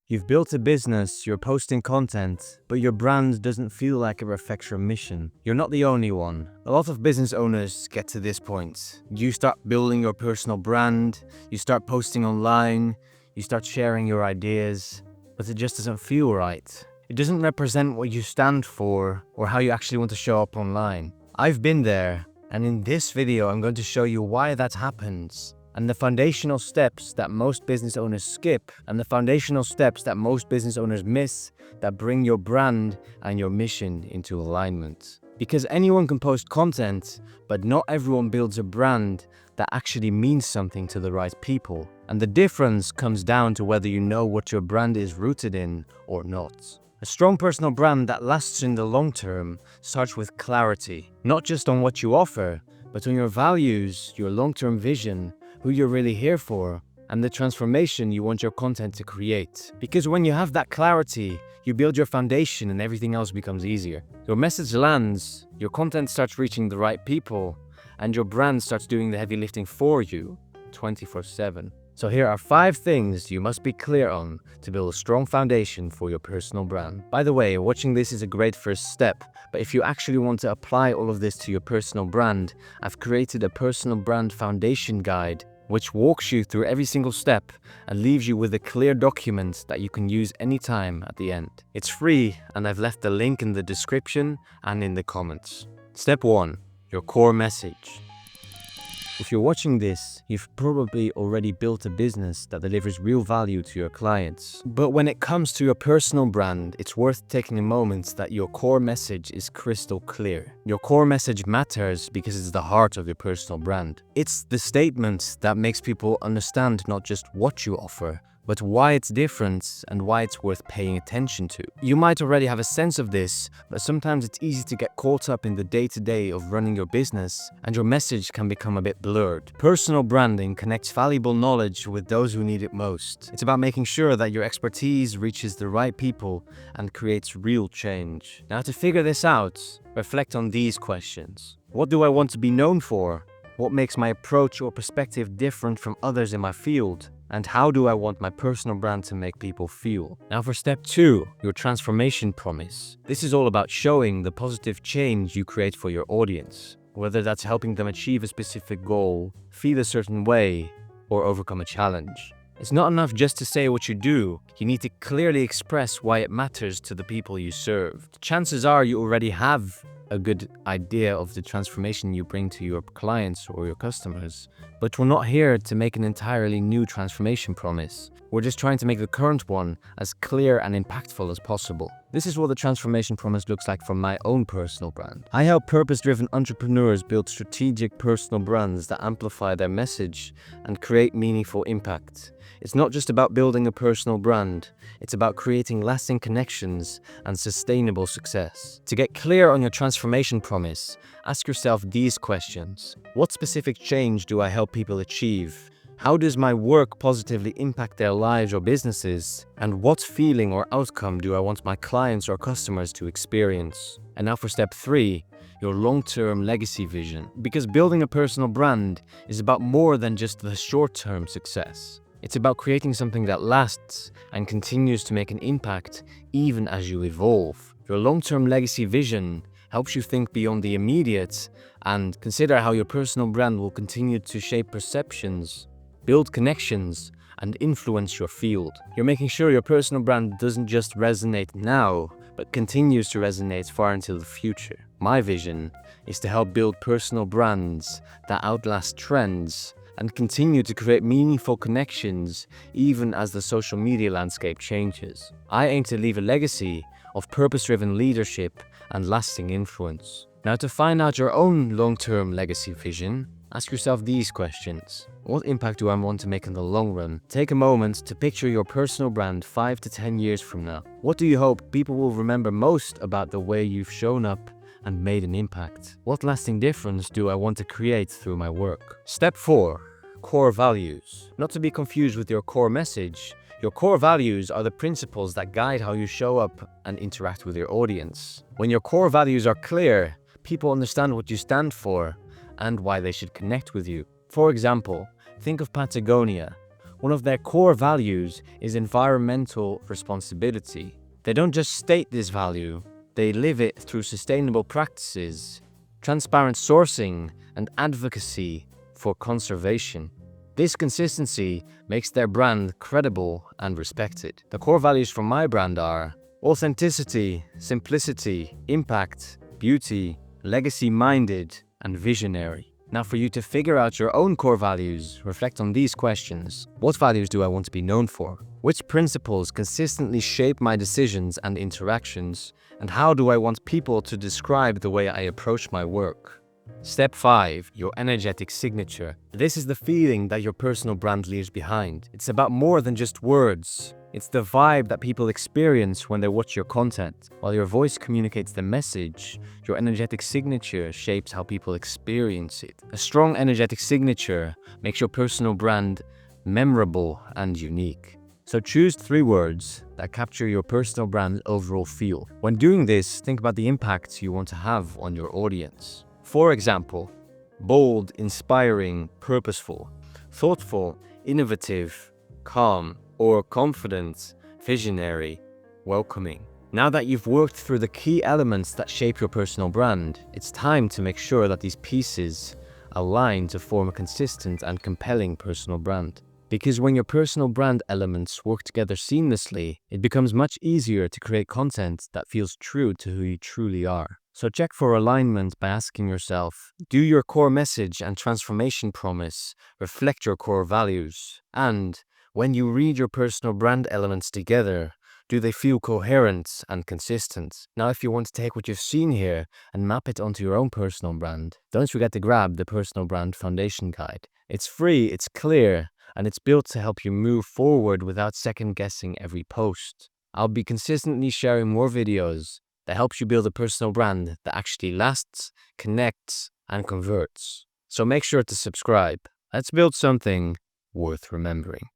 You've built a business, you're posting content, but your brand doesn't feel like it reflects your mission. You're not the only one. A lot of business owners get to this point. You start building your personal brand, you start posting online, you start sharing your ideas, but it just doesn't feel right. It doesn't represent what you stand for or how you actually want to show up online. I've been there, and in this video I'm going to show you why that happens, and the foundational steps that most business owners skip, and the foundational steps that most business owners miss that bring your brand and your mission into alignment. Because anyone can post content, but not everyone builds a brand that actually means something to the right people. And the difference comes down to whether you know what your brand is rooted in or not. A strong personal brand that lasts in the long term starts with clarity, not just on what you offer, but on your values, your long-term vision, who you're really here for, and the transformation you want your content to create. Because when you have that clarity, you build your foundation and everything else becomes easier. Your message lands, your content starts reaching the right people, and your brand starts doing the heavy lifting for you 24/7. So here are 5 things you must be clear on to build a strong foundation for your personal brand. By the way, watching this is a great first step, but if you actually want to apply all of this to your personal brand, I've created a personal brand foundation guide which walks you through every single step and leaves you with a clear document that you can use anytime at the end. It's free, and I've left the link in the description and in the comments. Step 1. Your core message. If you're watching this, you've probably already built a business that delivers real value to your clients. But when it comes to your personal brand, it's worth taking a moment that your core message is crystal clear. Your core message matters because it's the heart of your personal brand. It's the statement that makes people understand not just what you offer, but why it's different and why it's worth paying attention to. You might already have a sense of this, but sometimes it's easy to get caught up in the day-to-day of running your business, and your message can become a bit blurred. Personal branding connects valuable knowledge with those who need it most. It's about making sure that your expertise reaches the right people and creates real change. Now, to figure this out, reflect on these questions. What do I want to be known for? What makes my approach or perspective different from others in my field? And how do I want my personal brand to make people feel? Now for step 2, your transformation promise. This is all about showing the positive change you create for your audience, whether that's helping them achieve a specific goal, feel a certain way, or overcome a challenge. It's not enough just to say what you do. You need to clearly express why it matters to the people you serve. Chances are you already have a good idea of the transformation you bring to your clients or your customers, but we're not here to make an entirely new transformation promise. We're just trying to make the current one as clear and impactful as possible. This is what the transformation promise looks like from my own personal brand. I help purpose-driven entrepreneurs build strategic personal brands that amplify their message and create meaningful impact. It's not just about building a personal brand, it's about creating lasting connections and sustainable success. To get clear on your transformation promise, ask yourself these questions. What specific change do I help people achieve? How does my work positively impact their lives or businesses? And what feeling or outcome do I want my clients or customers to experience? And now for step 3, your long-term legacy vision. Because building a personal brand is about more than just the short-term success. It's about creating something that lasts and continues to make an impact even as you evolve. Your long-term legacy vision helps you think beyond the immediate and consider how your personal brand will continue to shape perceptions, build connections, and influence your field. You're making sure your personal brand doesn't just resonate now, but continues to resonate far into the future. My vision is to help build personal brands that outlast trends and continue to create meaningful connections even as the social media landscape changes. I aim to leave a legacy of purpose-driven leadership and lasting influence. Now, to find out your own long-term legacy vision, ask yourself these questions. What impact do I want to make in the long run? Take a moment to picture your personal brand 5 to 10 years from now. What do you hope people will remember most about the way you've shown up and made an impact? What lasting difference do I want to create through my work? Step 4. Core values. Not to be confused with your core message, your core values are the principles that guide how you show up and interact with your audience. When your core values are clear, people understand what you stand for and why they should connect with you. For example, think of Patagonia. One of their core values is environmental responsibility. They don't just state this value, they live it through sustainable practices, transparent sourcing, and advocacy for conservation. This consistency makes their brand credible and respected. The core values for my brand are authenticity, simplicity, impact, beauty, legacy-minded, and visionary. Now, for you to figure out your own core values, reflect on these questions. What values do I want to be known for? Which principles consistently shape my decisions and interactions? And how do I want people to describe the way I approach my work? Step 5. Your energetic signature. This is the feeling that your personal brand leaves behind. It's about more than just words. It's the vibe that people experience when they watch your content. While your voice communicates the message, your energetic signature shapes how people experience it. A strong energetic signature makes your personal brand memorable and unique. So choose 3 words that capture your personal brand's overall feel. When doing this, think about the impact you want to have on your audience. For example, bold, inspiring, purposeful, thoughtful, innovative, calm, or confident, visionary, welcoming. Now that you've worked through the key elements that shape your personal brand, it's time to make sure that these pieces align to form a consistent and compelling personal brand. Because when your personal brand elements work together seamlessly, it becomes much easier to create content that feels true to who you truly are. So check for alignment by asking yourself, do your core message and transformation promise reflect your core values? And when you read your personal brand elements together, do they feel coherent and consistent? Now, if you want to take what you've seen here and map it onto your own personal brand, don't forget to grab the Personal Brand Foundation Guide. It's free, it's clear, and it's built to help you move forward without second-guessing every post. I'll be consistently sharing more videos that helps you build a personal brand that actually lasts, connects, and converts. So make sure to subscribe. Let's build something worth remembering.